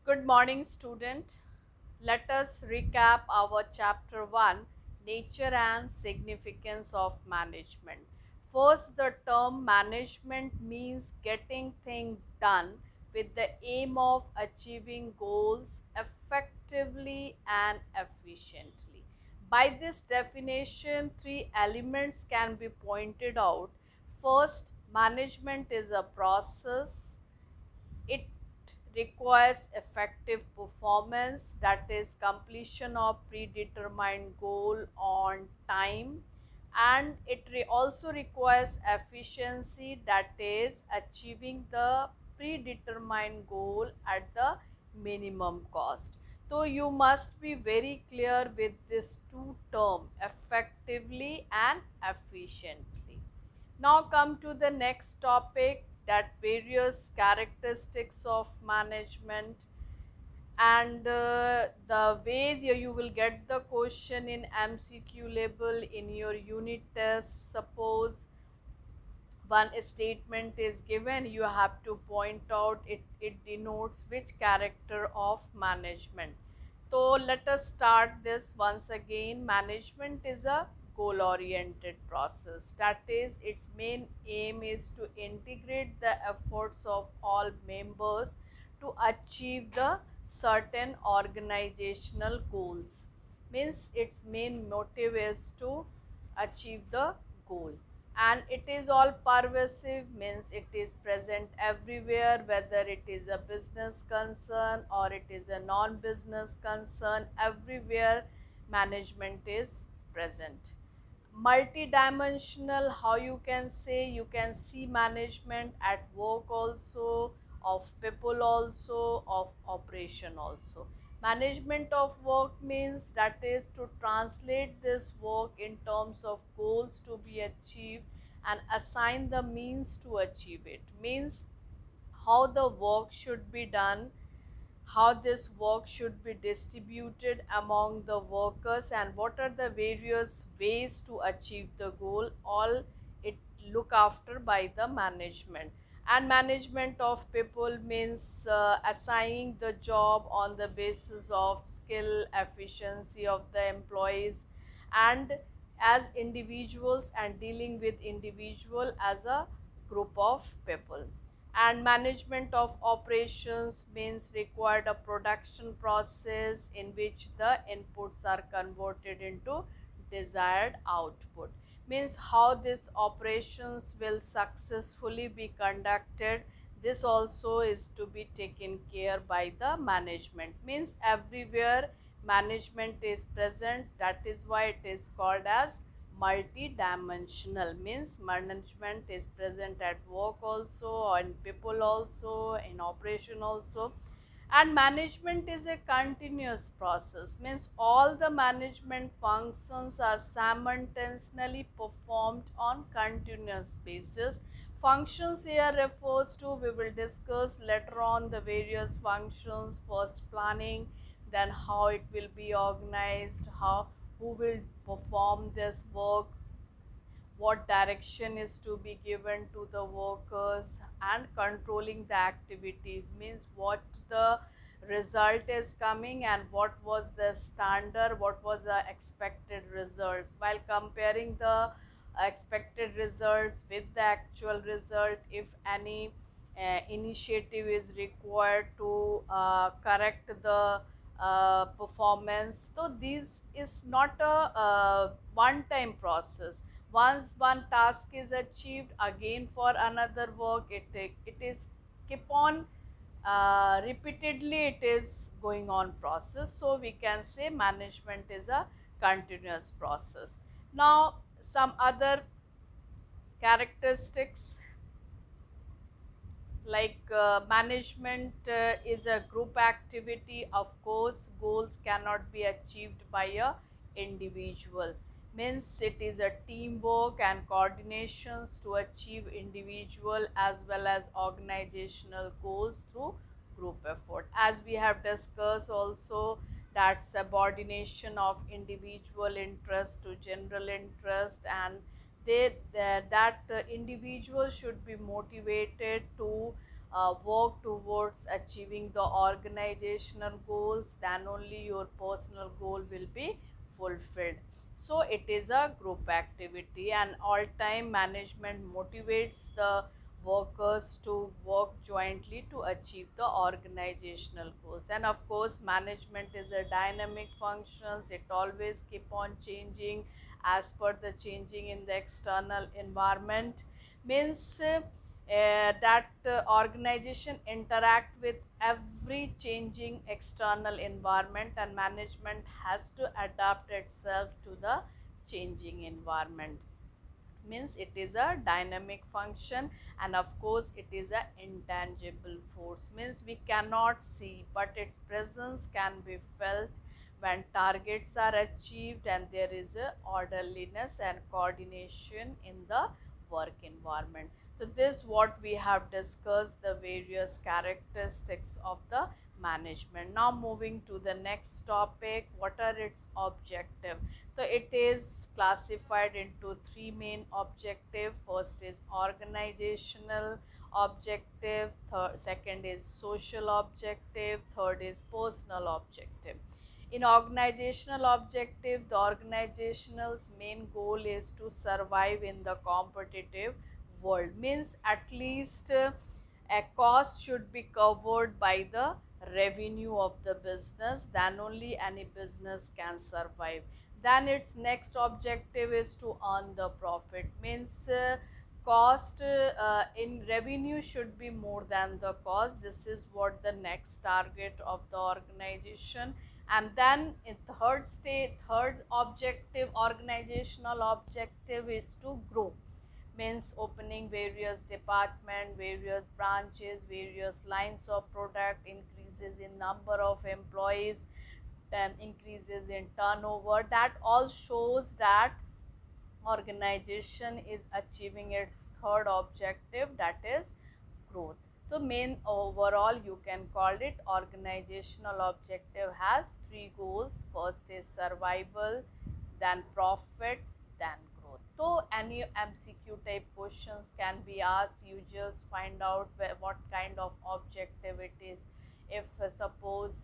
Good morning, student. Let us recap our chapter 1, Nature and Significance of Management. First, the term management means getting things done with the aim of achieving goals effectively and efficiently. By this definition, three elements can be pointed out. First, management is a process. It requires effective performance, that is completion of predetermined goal on time, and it also requires efficiency, that is achieving the predetermined goal at the minimum cost. So you must be very clear with this two term, effectively and efficiently. Now come to the next topic, that various characteristics of management, and the way you will get the question in MCQ label in your unit test. Suppose one statement is given, you have to point out it denotes which character of management. So let us start this once again. Management is a goal oriented process, that is its main aim is to integrate the efforts of all members to achieve the certain organizational goals. Means its main motive is to achieve the goal, and it is all pervasive, means it is present everywhere, whether it is a business concern or it is a non-business concern. Everywhere management is present. Multidimensional, how you can say, you can see management at work also, of people also, of operation also. Management of work means, that is to translate this work in terms of goals to be achieved and assign the means to achieve it. Means how the work should be done, how this work should be distributed among the workers, and what are the various ways to achieve the goal. All it look after by the management. And management of people means assigning the job on the basis of skill, efficiency of the employees, and as individuals, and dealing with individual as a group of people. And management of operations means required a production process in which the inputs are converted into desired output. Means how these operations will successfully be conducted, this also is to be taken care by the management. Means everywhere management is present, that is why it is called as multi-dimensional. Means management is present at work also, in people also, in operation also. And management is a continuous process, means all the management functions are simultaneously performed on continuous basis. Functions here refers to, we will discuss later on the various functions. First planning, then how it will be organized, how, who will perform this work, what direction is to be given to the workers, and controlling the activities, means what the result is coming and what was the standard, what was the expected results. While comparing the expected results with the actual result, if any initiative is required to correct the performance. So this is not a one time process. Once one task is achieved, again for another work, it is keep on repeatedly it is going on process. So we can say management is a continuous process. Now some other characteristics, like management is a group activity. Of course goals cannot be achieved by a individual, means it is a teamwork and coordinations to achieve individual as well as organizational goals through group effort. As we have discussed also, that subordination of individual interest to general interest, and that individual should be motivated to work towards achieving the organizational goals, then only your personal goal will be fulfilled. So it is a group activity, and all time management motivates the workers to work jointly to achieve the organizational goals. And of course, management is a dynamic functions, it always keep on changing as per the changing in the external environment. Means that organization interact with every changing external environment, and management has to adapt itself to the changing environment. Means it is a dynamic function, and of course it is an intangible force. Means we cannot see, but its presence can be felt when targets are achieved and there is a orderliness and coordination in the work environment. So this what we have discussed, the various characteristics of the management. Now moving to the next topic, what are its objective? So it is classified into three main objective. First is organizational objective, second is social objective, third is personal objective. In organizational objective, the organizational's main goal is to survive in the competitive world. Means at least a cost should be covered by the revenue of the business, then only any business can survive. Then its next objective is to earn the profit. Means cost in revenue should be more than the cost. This is what the next target of the organization. And then in third stage, third objective, organizational objective is to grow. Means opening various department, various branches, various lines of product, increases in number of employees, then increases in turnover. That all shows that organization is achieving its third objective, that is growth. So main overall you can call it organizational objective has three goals. First is survival, then profit, then growth. So any MCQ type questions can be asked. You just find out what kind of objective it is. If suppose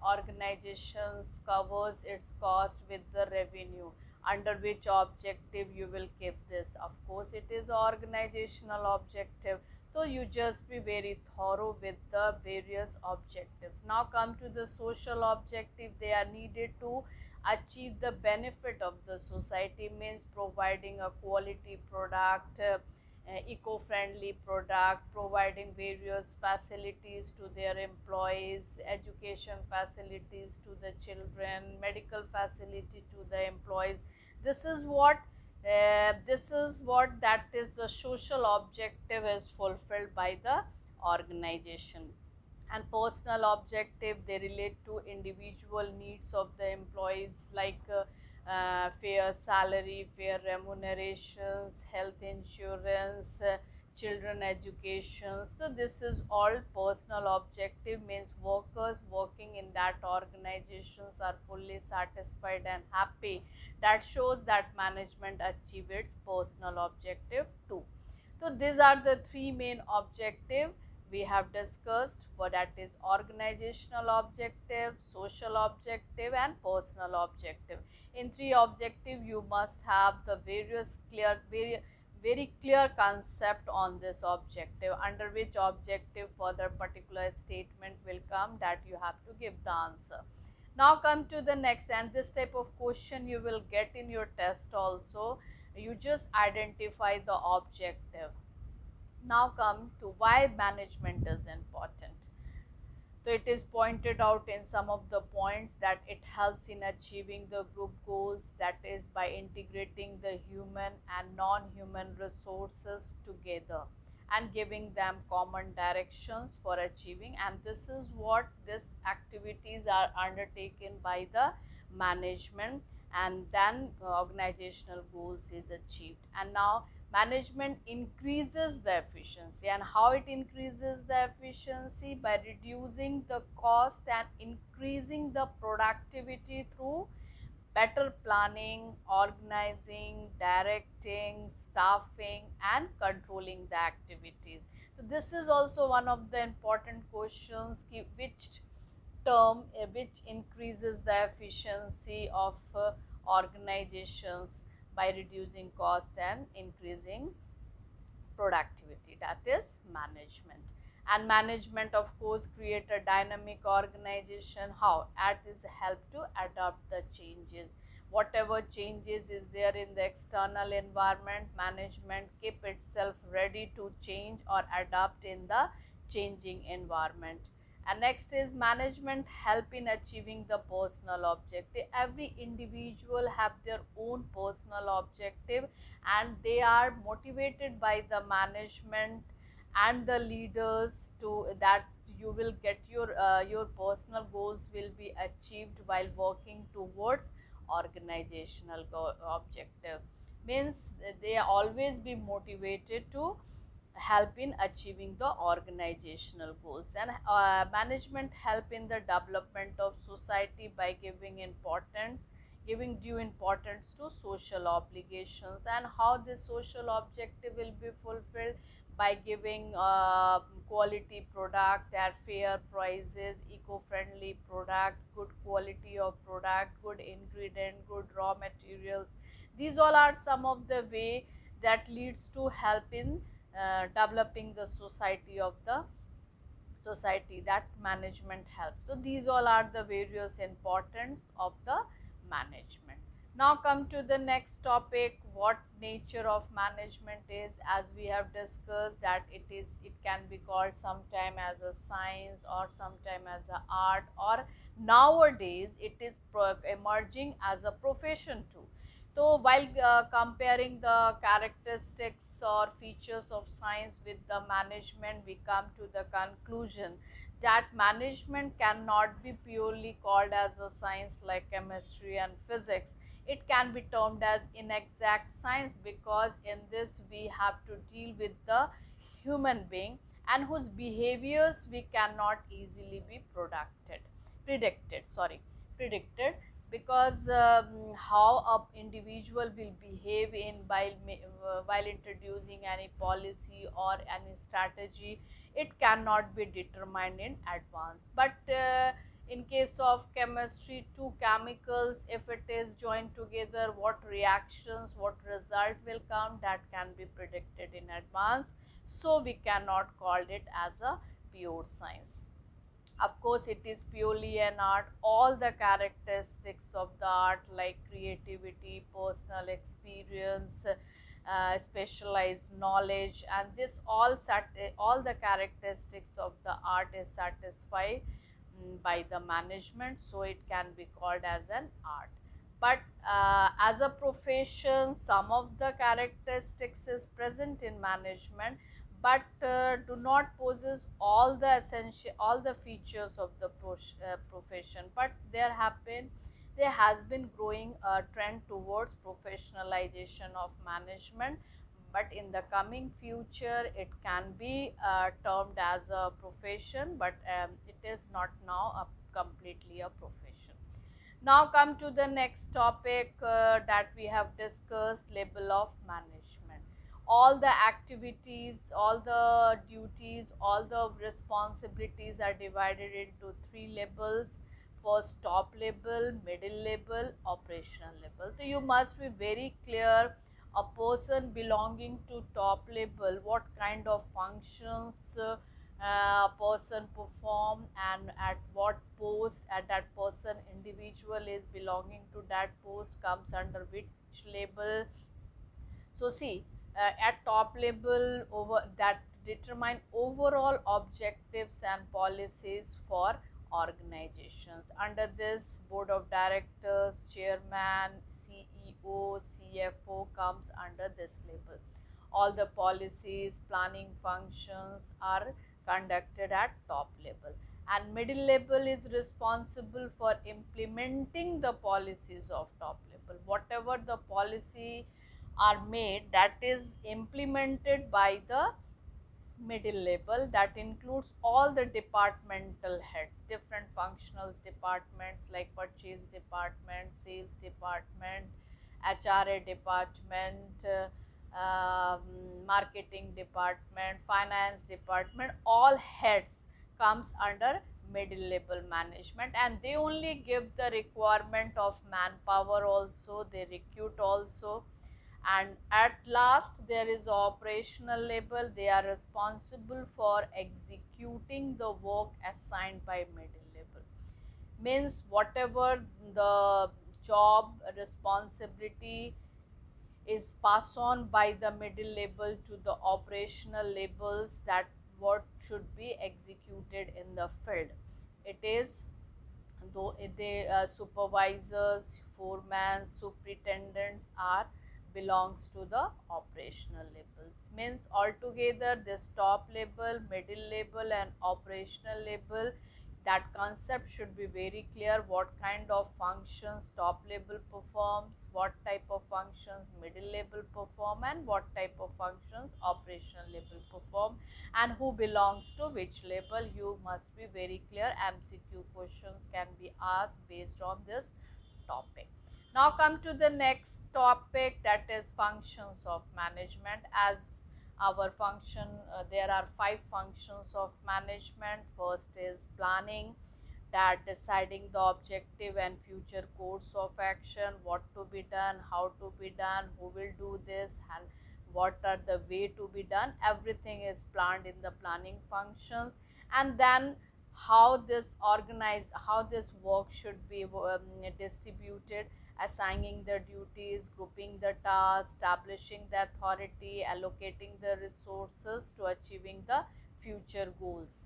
organizations covers its cost with the revenue, under which objective you will keep this? Of course it is organizational objective. So you just be very thorough with the various objectives. Now come to the social objective. They are needed to achieve the benefit of the society. Means providing a quality product, eco-friendly product, providing various facilities to their employees, education facilities to the children, medical facility to the employees. This is what that is the social objective is fulfilled by the organization. And personal objective, they relate to individual needs of the employees, like fair salary, fair remunerations, health insurance, children education. So this is all personal objective. Means workers working in that organizations are fully satisfied and happy. That shows that management achieved its personal objective too. So these are the three main objectives we have discussed, for that is organizational objective, social objective, and personal objective. In three objective you must have the various clear very clear concept on this objective, under which objective further particular statement will come, that you have to give the answer. Now come to the next, and this type of question you will get in your test also. You just identify the objective. Now come to why management is important. So it is pointed out in some of the points that it helps in achieving the group goals, that is by integrating the human and non-human resources together and giving them common directions for achieving. And this is what these activities are undertaken by the management, and then organizational goals is achieved. And now management increases the efficiency. And how it increases the efficiency? By reducing the cost and increasing the productivity through better planning, organizing, directing, staffing, and controlling the activities. So this is also one of the important questions, which term which increases the efficiency of organizations by reducing cost and increasing productivity, that is management. And management of course create a dynamic organization. How? At is help to adapt the changes, whatever changes is there in the external environment, management keep itself ready to change or adapt in the changing environment. And next is management help in achieving the personal objective. Every individual have their own personal objective, and they are motivated by the management and the leaders to that you will get your personal goals will be achieved while working towards organizational objective. Means they always be motivated to help in achieving the organizational goals. And management help in the development of society by giving due importance to social obligations. And how this social objective will be fulfilled? By giving quality product at fair prices, eco-friendly product, good quality of product, good ingredient, good raw materials. These all are some of the way that leads to help in developing the society that management helps. So these all are the various importance of the management. Now come to the next topic, what nature of management is. As we have discussed that it can be called sometime as a science or sometime as a art, or nowadays it is emerging as a profession too. So while comparing the characteristics or features of science with the management, we come to the conclusion that management cannot be purely called as a science like chemistry and physics. It can be termed as inexact science, because in this we have to deal with the human being, and whose behaviors we cannot easily be predicted. Because how a individual will behave in while introducing any policy or any strategy, it cannot be determined in advance. But in case of chemistry, two chemicals if it is joined together, what reactions, what result will come, that can be predicted in advance. So we cannot call it as a pure science. Of course it is purely an art. All the characteristics of the art like creativity, personal experience, specialized knowledge, and this all the characteristics of the art is satisfied by the management, so it can be called as an art. But as a profession, some of the characteristics is present in management, but do not possess all the features of the profession. But there has been growing a trend towards professionalization of management, but in the coming future it can be termed as a profession, but it is not now completely a profession. Now come to the next topic that we have discussed, label of management. All the activities, all the duties, all the responsibilities are divided into three labels. First, top label, middle label, operational label. So you must be very clear a person belonging to top label, what kind of functions a person perform, and at what post at that person individual is belonging to that post comes under which label. So see, at top level over that determine overall objectives and policies for organizations. Under this, board of directors, chairman, CEO, CFO comes under this label. All the policies, planning functions are conducted at top level. And middle level is responsible for implementing the policies of top level. Whatever the policy are made, that is implemented by the middle level. That includes all the departmental heads, different functional departments like purchase department, sales department, HRA department, um, marketing department, finance department, all heads comes under middle level management, and they only give the requirement of manpower also, they recruit also. And at last there is operational level, they are responsible for executing the work assigned by middle level. Means whatever the job responsibility is passed on by the middle level to the operational levels, that what should be executed in the field. It is though they supervisors, foremen, superintendents are belongs to the operational levels. Means altogether this top level, middle level and operational level, that concept should be very clear. What kind of functions top level performs, what type of functions middle level perform, and what type of functions operational level perform, and who belongs to which level. You must be very clear. MCQ questions can be asked based on this topic. Now come to the next topic, that is functions of management. As our function, there are 5 functions of management. First is planning, that deciding the objective and future course of action, what to be done, how to be done, who will do this, and what are the way to be done. Everything is planned in the planning functions. And then how this organize, how this work should be distributed, assigning the duties, grouping the tasks, establishing the authority, allocating the resources to achieving the future goals.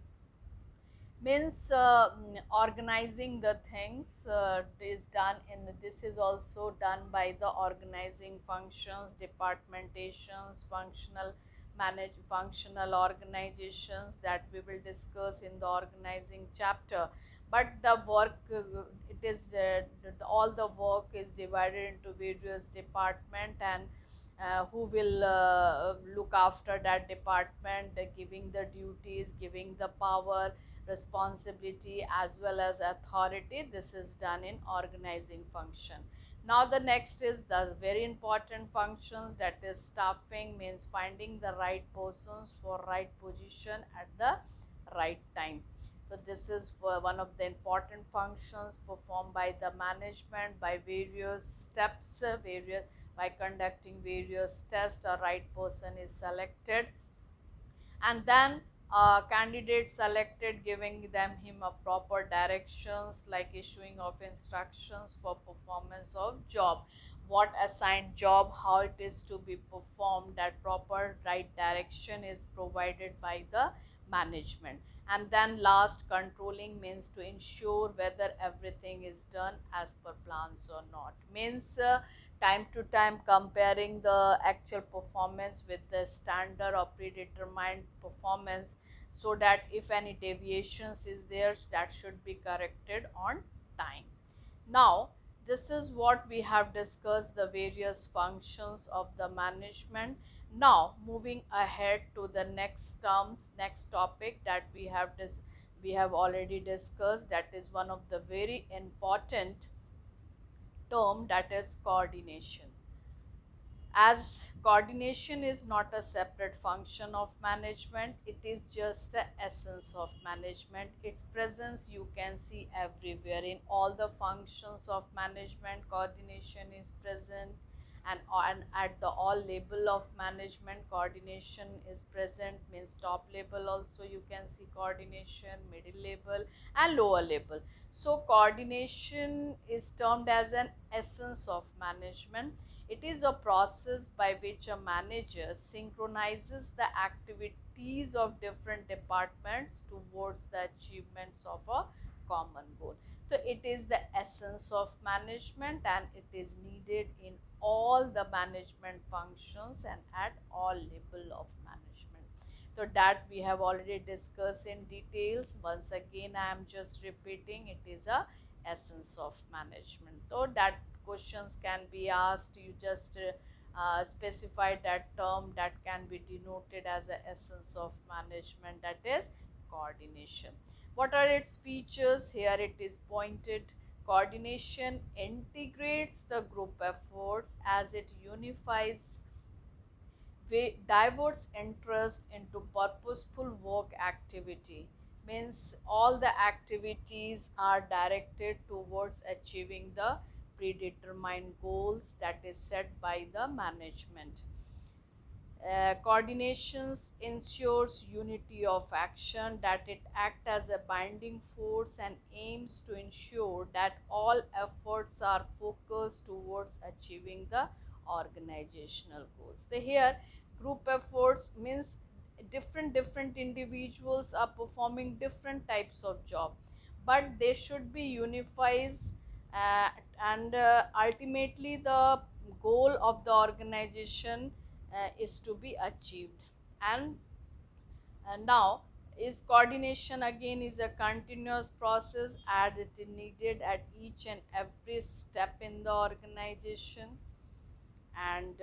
Means organizing the things is done in this is also done by the organizing functions, departmentations, functional organizations, that we will discuss in the organizing chapter. But the work, it is all the work is divided into various department, and who will look after that department, giving the duties, giving the power, responsibility as well as authority. This is done in organizing function. Now the next is the very important functions, that is staffing. Means finding the right persons for right position at the right time. So this is one of the important functions performed by the management by various steps, various by conducting various tests. A right person is selected, and then candidate selected, giving them him a proper directions, like issuing of instructions for performance of job, what assigned job, how it is to be performed, that proper right direction is provided by the management. And then last, controlling, means to ensure whether everything is done as per plans or not. Means time to time comparing the actual performance with the standard or predetermined performance, so that if any deviations is there, that should be corrected on time. Now this is what we have discussed, the various functions of the management. Now moving ahead to the next terms, next topic that we have already discussed, that is one of the very important term, that is coordination. As coordination is not a separate function of management, it is just the essence of management. Its presence you can see everywhere in all the functions of management. Coordination is present, and at the all level of management coordination is present. Means top level also you can see coordination, middle level and lower level. So coordination is termed as an essence of management. It is a process by which a manager synchronizes the activities of different departments towards the achievements of a common goal. So it is the essence of management, and it is needed in all the management functions and at all level of management. So that we have already discussed in details. Once again I am just repeating, it is a essence of management. So that questions can be asked, you just specify that term that can be denoted as a essence of management, that is coordination. What are its features? Here it is pointed. Coordination integrates the group efforts as it unifies diverts interest into purposeful work activity, means all the activities are directed towards achieving the predetermined goals that is set by the management. Coordinations ensures unity of action, that it acts as a binding force and aims to ensure that all efforts are focused towards achieving the organizational goals. So here group efforts means different individuals are performing different types of job, but they should be unified, uh, and ultimately the goal of the organization is to be achieved. And now is coordination again is a continuous process, as it is needed at each and every step in the organization. And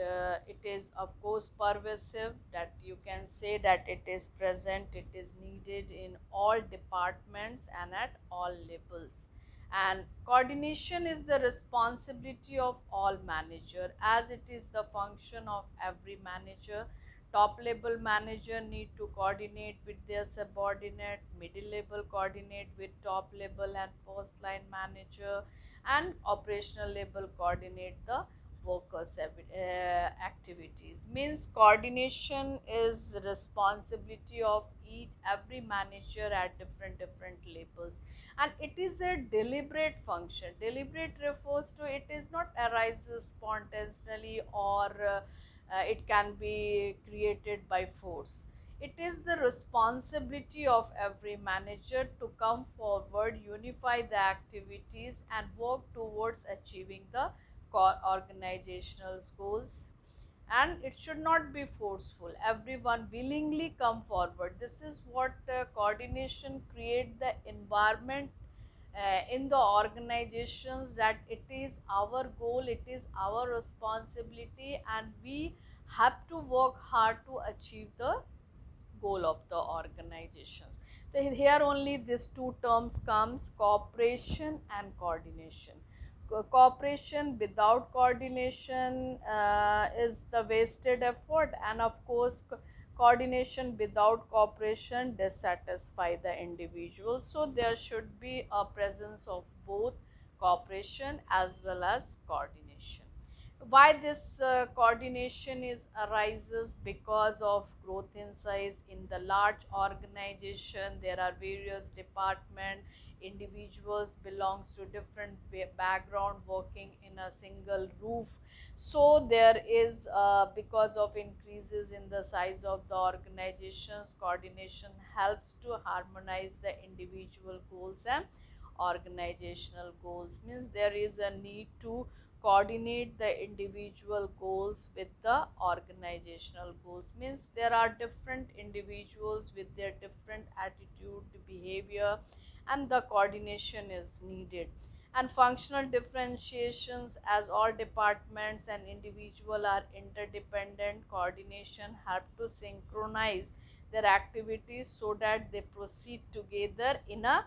it is of course pervasive, that you can say that it is present, it is needed in all departments and at all levels. And coordination is the responsibility of all manager, as it is the function of every manager. Top level manager need to coordinate with their subordinate, middle level coordinate with top level and first line manager, and operational level coordinate the workers activities. Means coordination is responsibility of each every manager at different levels, and it is a deliberate function. Deliberate refers to it is not arises spontaneously, or it can be created by force. It is the responsibility of every manager to come forward, unify the activities, and work towards achieving the organizational goals. And it should not be forceful, everyone willingly come forward. This is what coordination create the environment in the organizations, that it is our goal, it is our responsibility, and we have to work hard to achieve the goal of the organizations. So here only these two terms comes, cooperation and coordination. Cooperation without coordination is the wasted effort, and of course coordination without cooperation dissatisfy the individual. So there should be a presence of both cooperation as well as coordination. Why this coordination is arises? Because of growth in size. In the large organization there are various department, individuals belongs to different background working in a single roof. So there is because of increases in the size of the organizations, coordination helps to harmonize the individual goals and organizational goals. Means there is a need to coordinate the individual goals with the organizational goals. Means there are different individuals with their different attitude, behavior, and the coordination is needed. And functional differentiations, as all departments and individual are interdependent, coordination help to synchronize their activities so that they proceed together in a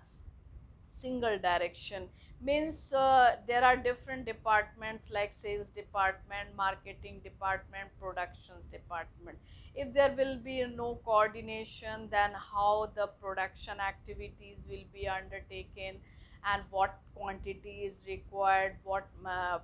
single direction. Means there are different departments like sales department, marketing department, productions department. If there will be no coordination, then how the production activities will be undertaken, and what quantity is required, what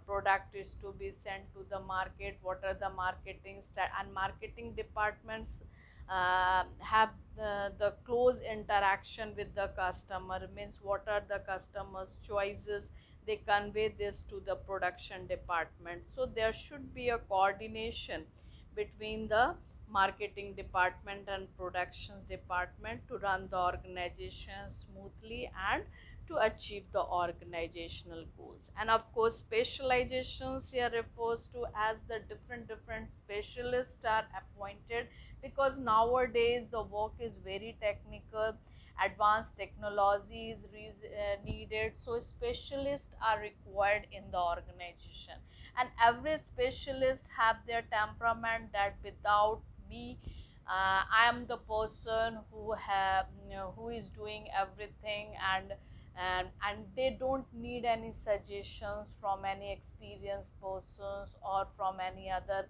product is to be sent to the market, what are the and marketing departments have the close interaction with the customer. Means what are the customers choices, they convey this to the production department. So there should be a coordination between the marketing department and productions department to run the organization smoothly and to achieve the organizational goals. And of course specializations here refers to as the different specialists are appointed, because nowadays the work is very technical, advanced technology is needed, so specialists are required in the organization. And every specialist have their temperament, that without me I am the person who have who is doing everything, and they don't need any suggestions from any experienced persons or from any other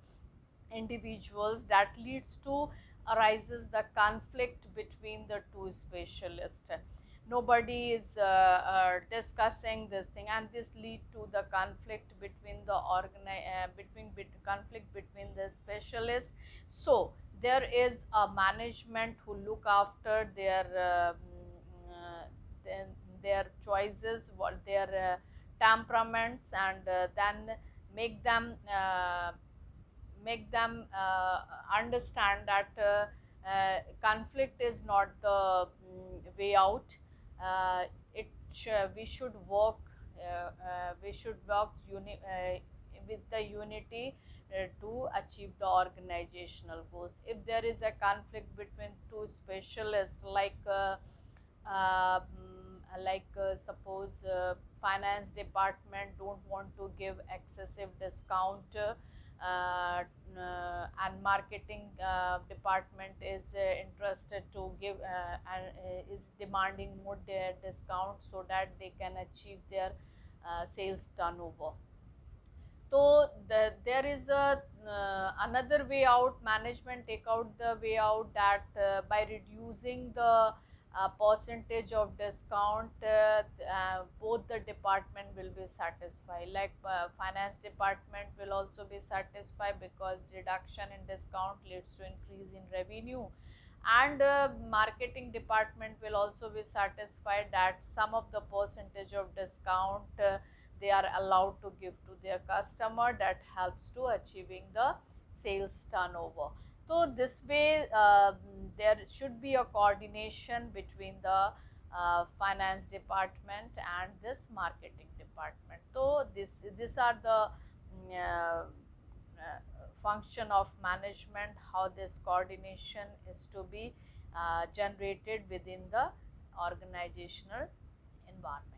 individuals, that leads to arises the conflict between the two specialists. Nobody is discussing this thing, and this lead to the conflict between the conflict between the specialists. So there is a management who look after then their choices, what their temperaments, and then make them understand that conflict is not the way out. We should work. We should work with the unity to achieve the organizational goals. If there is a conflict between two specialists, suppose finance department don't want to give excessive discount, and marketing department is interested to give and is demanding more discount so that they can achieve their sales turnover. So there is a another way out. Management take out the way out that by reducing the percentage of discount, both the department will be satisfied. Like finance department will also be satisfied because reduction in discount leads to increase in revenue, and marketing department will also be satisfied that some of the percentage of discount they are allowed to give to their customer, that helps to achieving the sales turnover. So this way there should be a coordination between the finance department and this marketing department. So these are the function of management, how this coordination is to be generated within the organizational environment.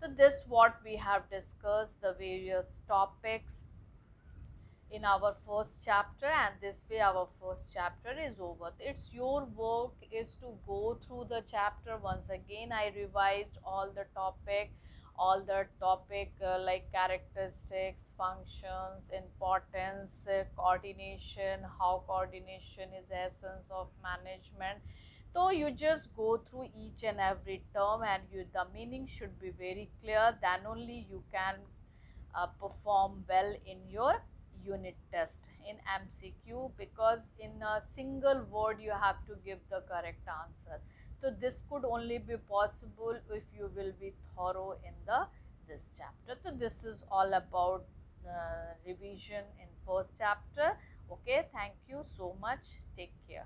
So this what we have discussed, the various topics in our first chapter, and this way our first chapter is over. It's your work is to go through the chapter once again. I revised all the topic like characteristics, functions, importance, coordination, how coordination is essence of management. So you just go through each and every term, and the meaning should be very clear, then only you can perform well in your unit test in MCQ, because in a single word you have to give the correct answer. So this could only be possible if you will be thorough in the this chapter. So this is all about revision in first chapter. Okay, thank you so much. Take care.